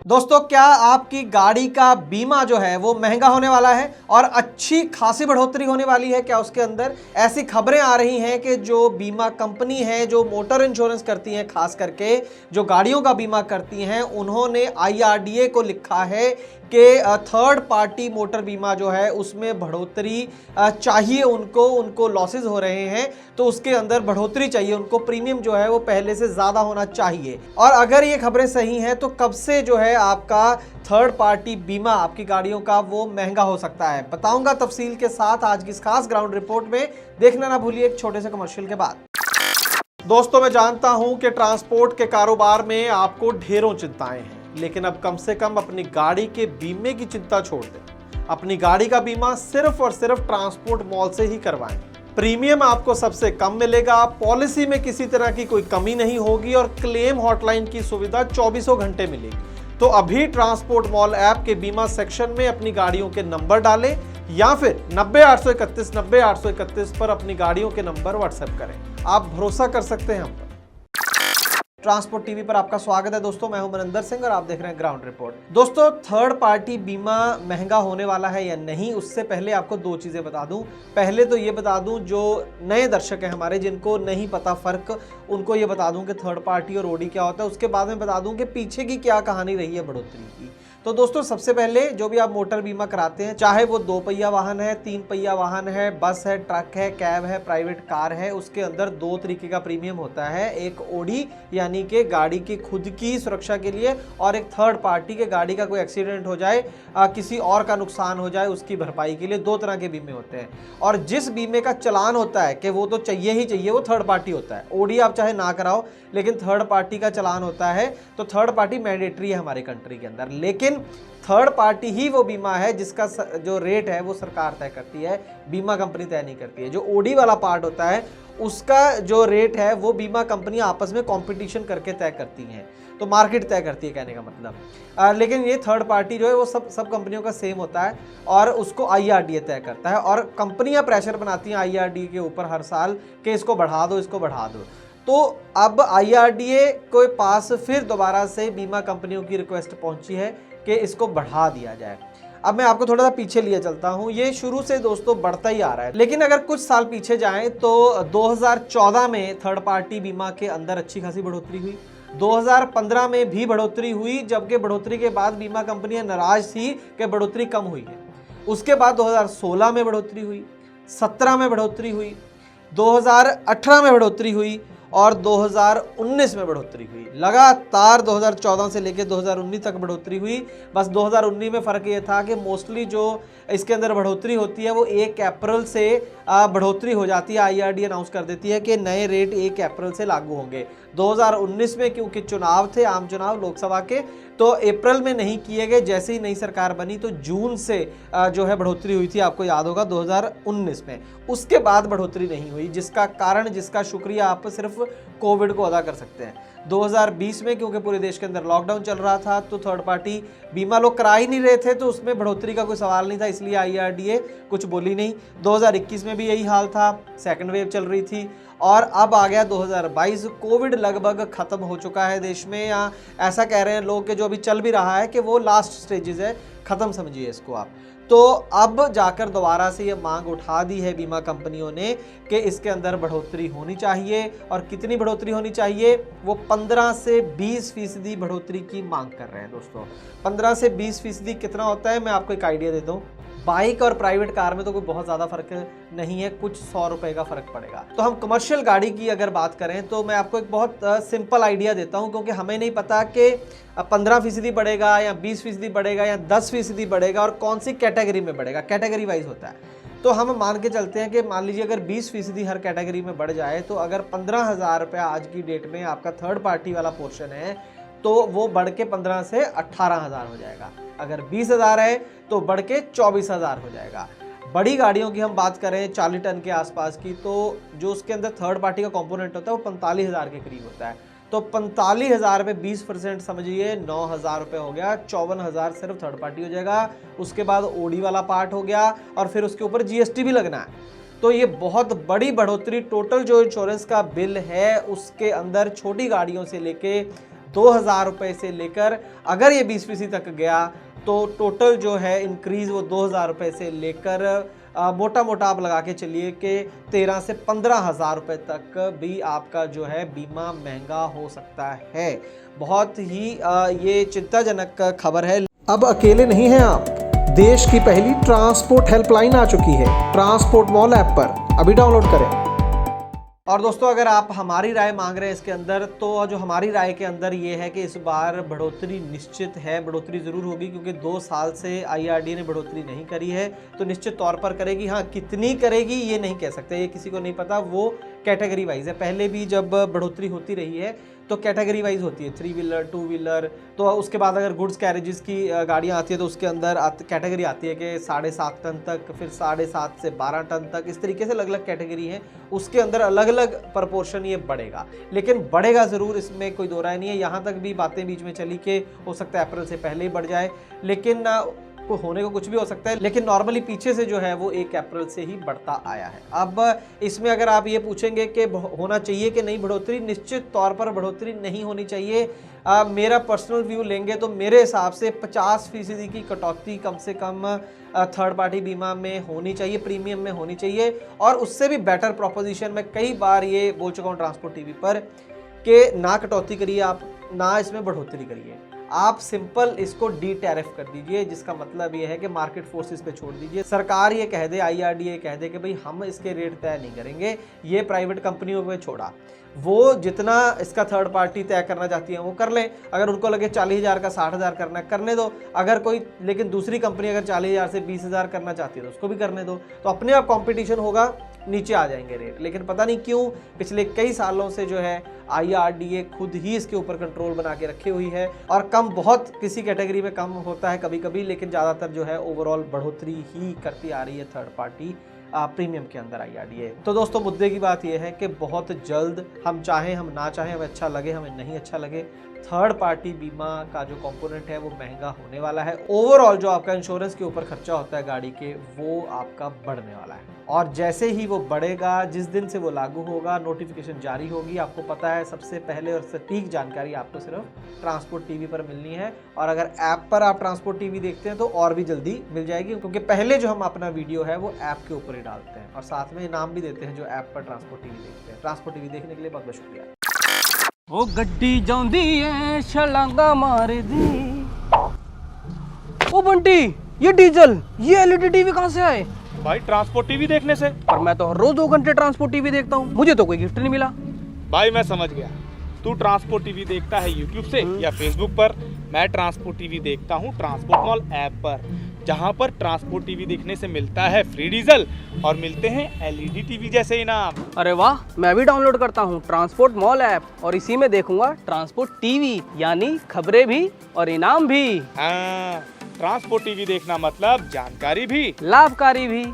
दोस्तों, क्या आपकी गाड़ी का बीमा जो है वो महंगा होने वाला है और अच्छी खासी बढ़ोतरी होने वाली है क्या उसके अंदर? ऐसी खबरें आ रही हैं कि जो बीमा कंपनी है, जो मोटर इंश्योरेंस करती हैं, खास करके जो गाड़ियों का बीमा करती हैं, उन्होंने IRDA को लिखा है कि थर्ड पार्टी मोटर बीमा जो है उसमें बढ़ोतरी चाहिए उनको लॉसेस हो रहे हैं तो उसके अंदर बढ़ोतरी चाहिए, उनको प्रीमियम जो है वो पहले से ज़्यादा होना चाहिए। और अगर ये खबरें सही हैं तो कब से जो है आपका थर्ड पार्टी बीमा आपकी गाड़ियों का वो महंगा हो सकता है, बताऊंगा तफसील के साथ आज की इस खास ग्राउंड रिपोर्ट में। देखना ना भूलिए एक छोटे से कमर्शियल के बाद। दोस्तों, मैं जानता हूं कि ट्रांसपोर्ट के कारोबार में आपको ढेरों चिंताएं हैं, लेकिन अब कम से कम अपनी गाड़ी के बीमे की चिंता छोड़ दें। अपनी गाड़ी का बीमा सिर्फ और सिर्फ ट्रांसपोर्ट मॉल से ही करवाएं। प्रीमियम आपको सबसे कम मिलेगा, पॉलिसी में किसी तरह की कोई कमी नहीं होगी और क्लेम हॉटलाइन की सुविधा 24 घंटे मिलेगी। तो अभी ट्रांसपोर्ट मॉल ऐप के बीमा सेक्शन में अपनी गाड़ियों के नंबर डालें या फिर 90-831-90-831 पर अपनी गाड़ियों के नंबर व्हाट्सएप करें। आप भरोसा कर सकते हैं हम पर। ट्रांसपोर्ट टीवी पर आपका स्वागत है दोस्तों, मैं हूं मनिंदर सिंह और आप देख रहे हैं ग्राउंड रिपोर्ट। दोस्तों, थर्ड पार्टी बीमा महंगा होने वाला है या नहीं, उससे पहले आपको दो चीजें बता दूं। पहले तो ये बता दूं, जो नए दर्शक हैं हमारे, जिनको नहीं पता फर्क, उनको ये बता दूं कि थर्ड पार्टी और ओडी क्या होता है। उसके बाद में बता दूं कि पीछे की क्या कहानी रही है बढ़ोतरी की। तो दोस्तों, सबसे पहले जो भी आप मोटर बीमा कराते हैं, चाहे वो 2 पहिया वाहन है, 3 पहिया वाहन है, बस है, ट्रक है, कैब है, प्राइवेट कार है, उसके अंदर 2 तरीके का प्रीमियम होता है। एक ओडी यानी कि गाड़ी की खुद की सुरक्षा के लिए, और एक थर्ड पार्टी के गाड़ी का कोई एक्सीडेंट हो जाए, किसी और का नुकसान हो जाए, उसकी भरपाई के लिए 2 तरह के बीमे होते हैं। और जिस बीमे का चलान होता है कि वो तो चाहिए ही चाहिए, वो थर्ड पार्टी होता है। ओडी आप चाहे ना कराओ, लेकिन थर्ड पार्टी का चलान होता है, तो थर्ड पार्टी मैंडेटरी है हमारी कंट्री के अंदर। लेकिन थर्ड पार्टी ही वो बीमा है जिसका जो रेट है वो सरकार तय करती है, बीमा कंपनी तय नहीं करती है। जो ओडी वाला पार्ट होता है उसका जो रेट है वो बीमा कंपनी आपस में कंपटीशन करके तय करती हैं, तो मार्केट तय करती है कहने का मतलब। लेकिन ये थर्ड पार्टी जो है वो सब कंपनियों का सेम होता है और उसको IRDA तय करता है, और कंपनियां प्रेशर बनाती हैं IRDA के ऊपर हर साल कि इसको बढ़ा दो, इसको बढ़ा दो। तो अब IRDA के पास फिर दोबारा से बीमा कंपनियों की रिक्वेस्ट पहुंची है कि इसको बढ़ा दिया जाए। अब मैं आपको थोड़ा सा पीछे लिए चलता हूं। ये शुरू से दोस्तों बढ़ता ही आ रहा है, लेकिन अगर कुछ साल पीछे जाएं तो 2014 में थर्ड पार्टी बीमा के अंदर अच्छी खासी बढ़ोतरी हुई। 2015 में भी बढ़ोतरी हुई, जबकि बढ़ोतरी के बाद बीमा कंपनियां नाराज थी कि बढ़ोतरी कम हुई है। उसके बाद 2016 में बढ़ोतरी हुई, 17 में बढ़ोतरी हुई, 2018 में बढ़ोतरी हुई और 2019 में बढ़ोतरी हुई। लगातार 2014 से लेकर 2019 तक बढ़ोतरी हुई। बस 2019 में फ़र्क ये था कि मोस्टली जो इसके अंदर बढ़ोतरी होती है वो 1 अप्रैल से बढ़ोतरी हो जाती है। IRDA अनाउंस कर देती है कि नए रेट 1 अप्रैल से लागू होंगे। 2019 में क्योंकि चुनाव थे, आम चुनाव लोकसभा के, तो अप्रैल में नहीं किए गए। जैसे ही नई सरकार बनी तो जून से जो है बढ़ोतरी हुई थी, आपको याद होगा 2019 में। उसके बाद बढ़ोतरी नहीं हुई, जिसका कारण, जिसका शुक्रिया आप सिर्फ कोविड को अदा कर सकते हैं। 2020 में क्योंकि पूरे देश के अंदर लॉकडाउन चल रहा था तो थर्ड पार्टी बीमा लोग करा ही नहीं रहे थे, तो उसमें बढ़ोतरी का कोई सवाल नहीं था, इसलिए IRDA कुछ बोली नहीं। 2021 में भी यही हाल था, सेकंड वेव चल रही थी। और अब आ गया 2022, कोविड लगभग खत्म हो चुका है देश में, या ऐसा कह रहे हैं लोग कि जो अभी चल भी रहा है कि वो लास्ट स्टेजेस है, खत्म समझिए इसको आप। तो अब जाकर दोबारा से ये मांग उठा दी है बीमा कंपनियों ने कि इसके अंदर बढ़ोतरी होनी चाहिए। और कितनी बढ़ोतरी होनी चाहिए, वो 15 से 20% बढ़ोतरी की मांग कर रहे हैं दोस्तों। 15 से 20% कितना होता है, मैं आपको एक आइडिया दे दूं। बाइक और प्राइवेट कार में तो कोई बहुत ज़्यादा फर्क नहीं है, कुछ 100 रुपए का फर्क पड़ेगा। तो हम कमर्शियल गाड़ी की अगर बात करें तो मैं आपको एक बहुत सिंपल आइडिया देता हूं, क्योंकि हमें नहीं पता कि 15% बढ़ेगा या 20% बढ़ेगा या 10% बढ़ेगा और कौन सी कैटेगरी में बढ़ेगा, कैटेगरी वाइज होता है। तो हम मान के चलते हैं कि मान लीजिए अगर 20% हर कैटेगरी में बढ़ जाए तो अगर 15,000 रुपया आज की डेट में आपका थर्ड पार्टी वाला पोर्शन है तो वो बढ़ के 15 से 18,000 हो जाएगा। अगर 20,000 है तो बढ़ के 24,000 हो जाएगा। बड़ी गाड़ियों की हम बात करें 40 टन के आसपास की, तो जो उसके अंदर थर्ड पार्टी का कंपोनेंट होता है वो 45,000 के करीब होता है। तो 45,000 पे 20% समझिए 9,000 रुपये हो गया, 54,000 सिर्फ थर्ड पार्टी हो जाएगा। उसके बाद ओडी वाला पार्ट हो गया और फिर उसके ऊपर GST भी लगना है। तो ये बहुत बड़ी बढ़ोतरी, टोटल जो इंश्योरेंस का बिल है उसके अंदर छोटी गाड़ियों से लेके 2,000 रुपये से लेकर अगर ये 20% तक गया तो टोटल जो है इंक्रीज़ वो 2,000 रुपये से लेकर मोटा मोटा आप लगा के चलिए कि 13 से 15,000 रुपये तक भी आपका जो है बीमा महंगा हो सकता है। बहुत ही ये चिंताजनक खबर है। अब अकेले नहीं हैं आप, देश की पहली ट्रांसपोर्ट हेल्पलाइन आ चुकी है ट्रांसपोर्ट मॉल ऐप पर, अभी डाउनलोड करें। और दोस्तों अगर आप हमारी राय मांग रहे हैं इसके अंदर, तो जो हमारी राय के अंदर ये है कि इस बार बढ़ोतरी निश्चित है, बढ़ोतरी ज़रूर होगी क्योंकि 2 साल से IRDA ने बढ़ोतरी नहीं करी है, तो निश्चित तौर पर करेगी। हाँ, कितनी करेगी ये नहीं कह सकते, ये किसी को नहीं पता, वो कैटेगरी वाइज है। पहले भी जब बढ़ोतरी होती रही है तो कैटेगरी वाइज होती है, 3 व्हीलर 2 व्हीलर, तो उसके बाद अगर गुड्स कैरेजेस की गाड़ियाँ आती है तो उसके अंदर कैटेगरी आती है कि 7.5 टन तक, फिर 7.5 से 12 टन तक, इस तरीके से अलग अलग कैटेगरी है, उसके अंदर अलग अलग प्रपोर्शन ये बढ़ेगा, लेकिन बढ़ेगा ज़रूर, इसमें कोई दो राय नहीं है। यहाँ तक भी बातें बीच में चली कि हो सकता है अप्रैल से पहले ही बढ़ जाए, लेकिन होने को कुछ भी हो सकता है, लेकिन नॉर्मली पीछे से जो है वो 1 अप्रैल से ही बढ़ता आया है। अब इसमें अगर आप ये पूछेंगे कि होना चाहिए कि नहीं बढ़ोतरी, निश्चित तौर पर बढ़ोतरी नहीं होनी चाहिए। मेरा पर्सनल व्यू लेंगे तो मेरे हिसाब से 50% की कटौती कम से कम थर्ड पार्टी बीमा में होनी चाहिए, प्रीमियम में होनी चाहिए, और उससे भी बेटर प्रोपोजिशन मैं कई बार ये बोल चुका हूँ ट्रांसपोर्ट टीवी पर कि ना कटौती करिए आप, ना इसमें बढ़ोतरी करिए, आप सिंपल इसको डी टैरिफ कर दीजिए, जिसका मतलब ये है कि मार्केट फोर्सेस पे छोड़ दीजिए। सरकार ये कह दे, IRDA कह दे कि भाई हम इसके रेट तय नहीं करेंगे, ये प्राइवेट कंपनियों में छोड़ा, वो जितना इसका थर्ड पार्टी तय करना चाहती है वो कर लें। अगर उनको लगे 40,000 का 60,000 करना है, करने दो। अगर कोई, लेकिन दूसरी कंपनी अगर 40,000 से 20,000 करना चाहती है तो उसको भी करने दो, तो अपने आप कंपटीशन होगा, नीचे आ जाएंगे रेट। लेकिन पता नहीं क्यों पिछले कई सालों से जो है IRDA खुद ही इसके ऊपर कंट्रोल बना के रखी हुई है, और कम बहुत किसी कैटेगरी में कम होता है कभी कभी, लेकिन ज़्यादातर जो है ओवरऑल बढ़ोतरी ही करती आ रही है थर्ड पार्टी प्रीमियम के अंदर IRDA। तो दोस्तों मुद्दे की बात यह है कि बहुत जल्द, हम चाहें हम ना चाहें, हमें अच्छा लगे हमें नहीं अच्छा लगे, थर्ड पार्टी बीमा का जो कंपोनेंट है वो महंगा होने वाला है। ओवरऑल जो आपका इंश्योरेंस के ऊपर खर्चा होता है गाड़ी के, वो आपका बढ़ने वाला है, और जैसे ही वो बढ़ेगा, जिस दिन से वो लागू होगा, नोटिफिकेशन जारी होगी, आपको पता है सबसे पहले और सटीक जानकारी आपको सिर्फ ट्रांसपोर्ट टीवी पर मिलनी है। और अगर ऐप पर आप ट्रांसपोर्ट टीवी देखते हैं तो और भी जल्दी मिल जाएगी, क्योंकि पहले जो हम अपना वीडियो है वो ऐप के ऊपर ही डालते हैं, और साथ में इनाम भी देते हैं जो ऐप पर ट्रांसपोर्ट टीवी देखते हैं। ट्रांसपोर्ट टीवी देखने के लिए बहुत बहुत शुक्रिया। ओ गड्डी जाउंदी है छलांगा मार दी। ओ बंटी, ये डीजल, ये LED टीवी कहाँ से आए? भाई ट्रांसपोर्ट टीवी देखने से। पर मैं तो हर रोज 2 घंटे ट्रांसपोर्ट टीवी देखता हूँ, मुझे तो कोई गिफ्ट नहीं मिला। भाई मैं समझ गया, तू ट्रांसपोर्ट टीवी देखता है YouTube से या फेसबुक पर। मैं ट्रांसपोर्ट टीवी देखता हूँ ट्रांसपोर्ट मॉल ऐप पर, जहाँ पर ट्रांसपोर्ट टीवी देखने से मिलता है फ्री डीजल और मिलते हैं LED टीवी जैसे इनाम। अरे वाह, मैं भी डाउनलोड करता हूँ ट्रांसपोर्ट मॉल ऐप, और इसी में देखूंगा ट्रांसपोर्ट टीवी, यानी खबरें भी और इनाम भी। हाँ, ट्रांसपोर्ट टीवी देखना मतलब जानकारी भी, लाभकारी भी।